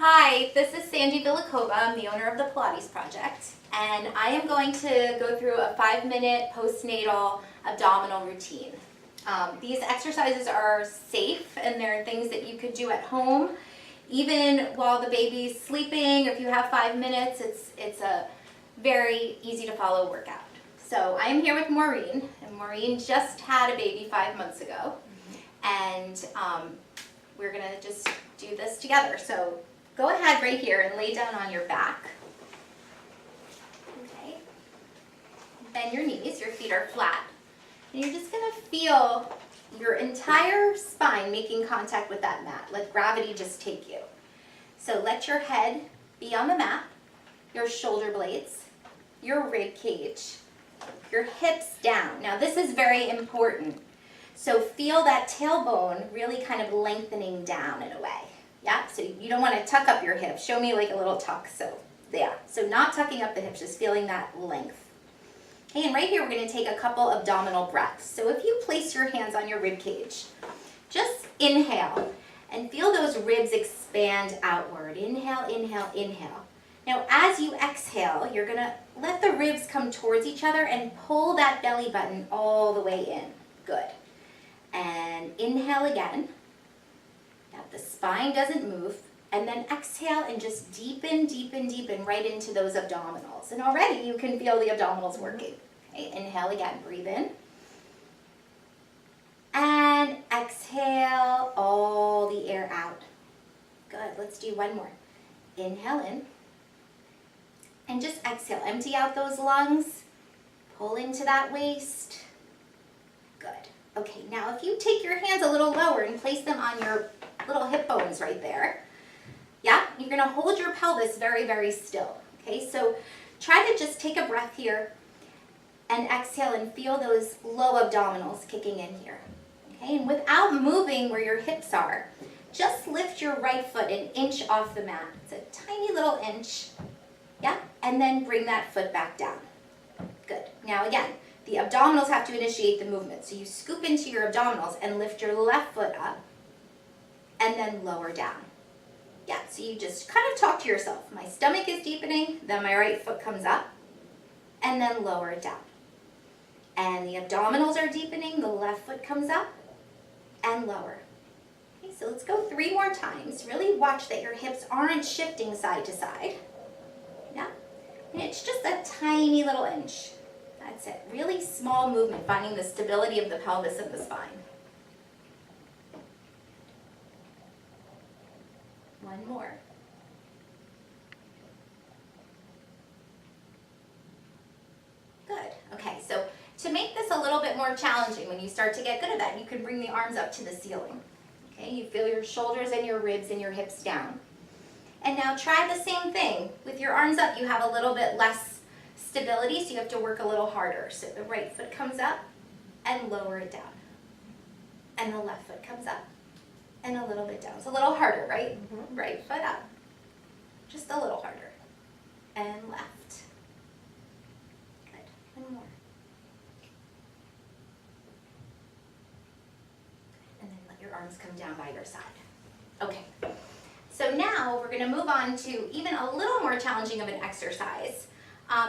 Hi, this is Sandy Villikova. I'm the owner of the Pilates Project, and I am going to go through a 5-minute postnatal abdominal routine. These exercises are safe, and they're things that you could do at home, even while the baby's sleeping, or if you have 5 minutes. It's a very easy to follow workout. So I am here with Maureen, and Maureen just had a baby 5 months ago, and we're gonna just do this together. So go ahead right here and lay down on your back. Okay. Bend your knees, your feet are flat. And you're just gonna feel your entire spine making contact with that mat. Let gravity just take you. So let your head be on the mat, your shoulder blades, your rib cage, your hips down. Now this is very important. So feel that tailbone really kind of lengthening down in a way. Yeah, so you don't want to tuck up your hips. Show me like a little tuck. So yeah, so not tucking up the hips, just feeling that length. Okay, and right here we're going to take a couple abdominal breaths. So if you place your hands on your rib cage, just inhale and feel those ribs expand outward. Inhale, inhale, inhale. Now as you exhale, you're going to let the ribs come towards each other and pull that belly button all the way in. Good. And inhale again. Now the spine doesn't move. And then exhale and just deepen, deepen, deepen right into those abdominals. And already you can feel the abdominals working. Okay, inhale again, breathe in. And exhale all the air out. Good, let's do one more. Inhale in. And just exhale, empty out those lungs. Pull into that waist. Good. Okay, now if you take your hands a little lower and place them on your little hip bones right there, yeah, you're going to hold your pelvis very, very still. Okay, so try to just take a breath here and exhale and feel those low abdominals kicking in here. Okay, and without moving where your hips are, just lift your right foot an inch off the mat. It's a tiny little inch. Yeah, and then bring that foot back down. Good. Now again, the abdominals have to initiate the movement. So you scoop into your abdominals and lift your left foot up and then lower down. Yeah, so you just kind of talk to yourself. My stomach is deepening, then my right foot comes up, and then lower it down. And the abdominals are deepening, the left foot comes up, and lower. Okay, so let's go 3 more times. Really watch that your hips aren't shifting side to side. Yeah, and it's just a tiny little inch. That's it. Really small movement, finding the stability of the pelvis and the spine. One more. Good. Okay, so to make this a little bit more challenging, when you start to get good at that, you can bring the arms up to the ceiling. Okay, you feel your shoulders and your ribs and your hips down. And now try the same thing. With your arms up, you have a little bit less stability, so you have to work a little harder. So the right foot comes up and lower it down. And the left foot comes up and a little bit down. It's a little harder, right? Mm-hmm. Right foot up. Just a little harder. And left. Good. One more. And then let your arms come down by your side. Okay. So now we're going to move on to even a little more challenging of an exercise,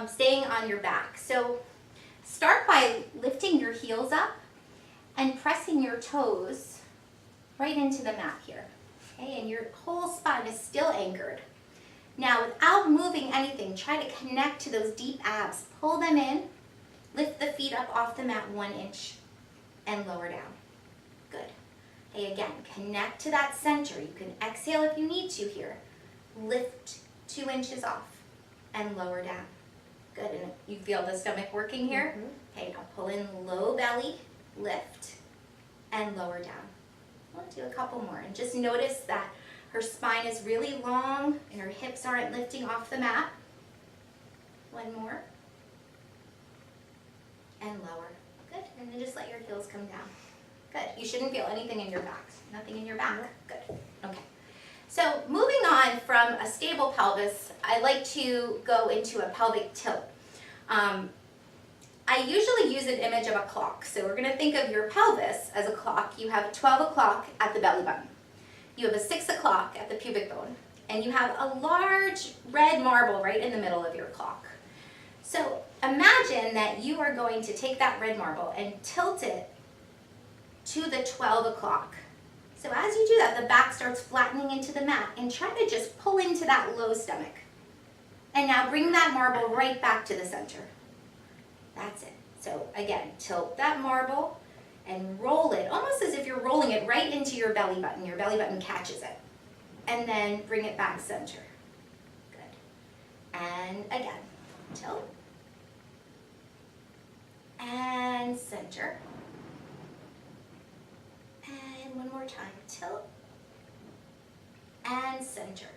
staying on your back. So start by lifting your heels up and pressing your toes right into the mat here. Okay, and your whole spine is still anchored. Now without moving anything, try to connect to those deep abs. Pull them in, lift the feet up off the mat 1 inch, and lower down. Good. Okay, again, connect to that center. You can exhale if you need to here. Lift 2 inches off and lower down. Good, and you feel the stomach working here? Mm-hmm. Okay, now pull in low belly, lift, and lower down. We'll do a couple more, and just notice that her spine is really long and her hips aren't lifting off the mat. One more. And lower. Good, and then just let your heels come down. Good. You shouldn't feel anything in your back. Nothing in your back. Good. Okay. So moving on from a stable pelvis, I like to go into a pelvic tilt. I usually use an image of a clock. So we're going to think of your pelvis as a clock. You have 12 o'clock at the belly button. You have a 6 o'clock at the pubic bone. and you have a large red marble right in the middle of your clock. So imagine that you are going to take that red marble and tilt it to the 12 o'clock. So as you do that, the back starts flattening into the mat, and try to just pull into that low stomach. And now bring that marble right back to the center. That's it. So again, tilt that marble and roll it, almost as if you're rolling it right into your belly button. Your belly button catches it. And then bring it back center. Good. And again, tilt. And center. And one more time, tilt. And center.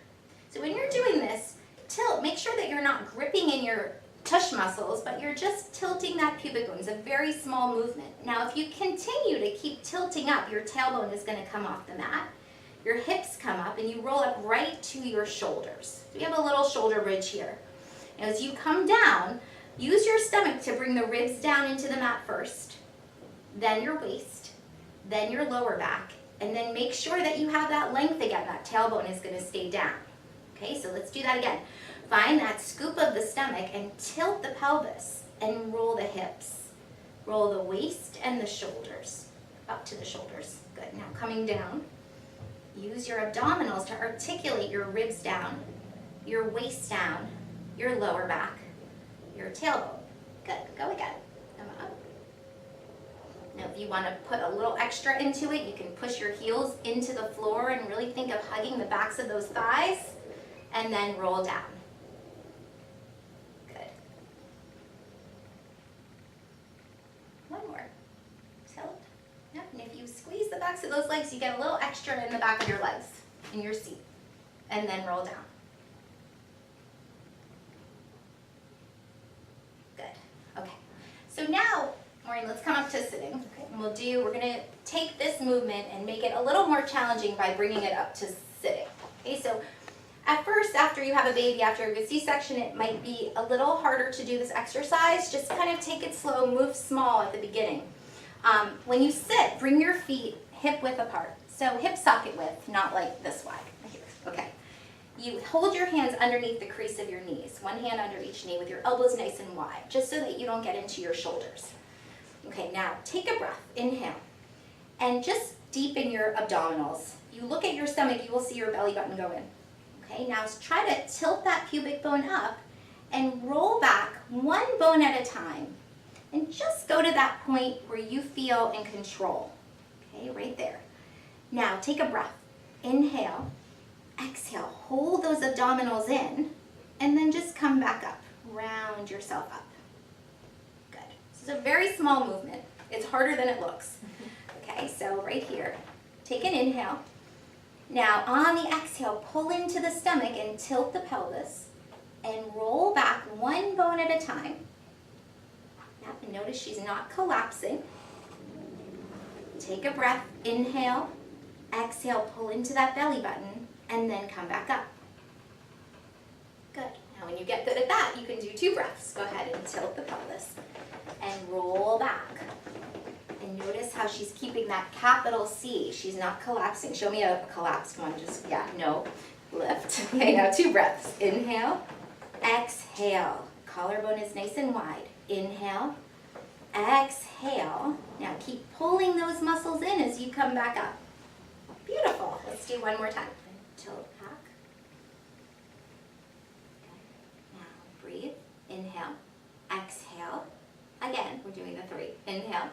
So when you're doing this, tilt, make sure that you're not gripping in your tush muscles, but you're just tilting that pubic bone. It's a very small movement. Now, if you continue to keep tilting up, your tailbone is going to come off the mat. Your hips come up, and you roll up right to your shoulders. So you have a little shoulder bridge here. And as you come down, use your stomach to bring the ribs down into the mat first, then your waist, then your lower back, and then make sure that you have that length again. That tailbone is going to stay down. Okay, so let's do that again. Find that scoop of the stomach and tilt the pelvis and roll the hips. Roll the waist and the shoulders up to the shoulders. Good. Now coming down, use your abdominals to articulate your ribs down, your waist down, your lower back, your tailbone. Good. Go again. Come up. Now if you want to put a little extra into it, you can push your heels into the floor and really think of hugging the backs of those thighs, and then roll down. Good. One more. Tilt. Yep. And if you squeeze the backs of those legs, you get a little extra in the back of your legs in your seat. And then roll down. Good. Okay. So now, Maureen, let's come up to sitting. Okay. And we're going to take this movement and make it a little more challenging by bringing it up to sitting. Okay, so at first, after you have a baby, after a good C-section, it might be a little harder to do this exercise. Just kind of take it slow, move small at the beginning. When you sit, bring your feet hip width apart. So hip socket width, not like this wide. Here. Okay. You hold your hands underneath the crease of your knees. One hand under each knee with your elbows nice and wide, just so that you don't get into your shoulders. Okay, now take a breath. Inhale. And just deepen your abdominals. You look at your stomach, you will see your belly button go in. Okay, now try to tilt that pubic bone up and roll back one bone at a time. And just go to that point where you feel in control. Okay, right there. Now take a breath. Inhale, exhale, hold those abdominals in, and then just come back up. Round yourself up. Good. This is a very small movement. It's harder than it looks. Okay, so right here, take an inhale. Now on the exhale, pull into the stomach and tilt the pelvis and roll back one bone at a time. Now notice she's not collapsing. Take a breath, inhale, exhale, pull into that belly button, and then come back up. Good. Now when you get good at that, you can do 2 breaths. Go ahead and tilt the pelvis and roll back. And notice how she's keeping that capital C. She's not collapsing. Show me a collapsed one. Just, yeah, no. Lift. Okay, now 2 breaths. Inhale, exhale. Collarbone is nice and wide. Inhale, exhale. Now keep pulling those muscles in as you come back up. Beautiful. Let's do one more time. Tilt back. Okay. Now breathe. Inhale, exhale. Again, we're doing the 3. Inhale.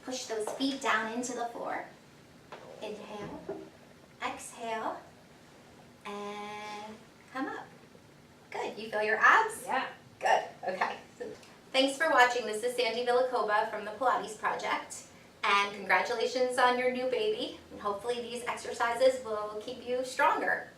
Push those feet down into the floor. Inhale, exhale, and come up. Good. You feel your abs? Yeah. Good. Okay. So thanks for watching. This is Sandy Villacova from the Pilates Project. And congratulations on your new baby. And hopefully these exercises will keep you stronger.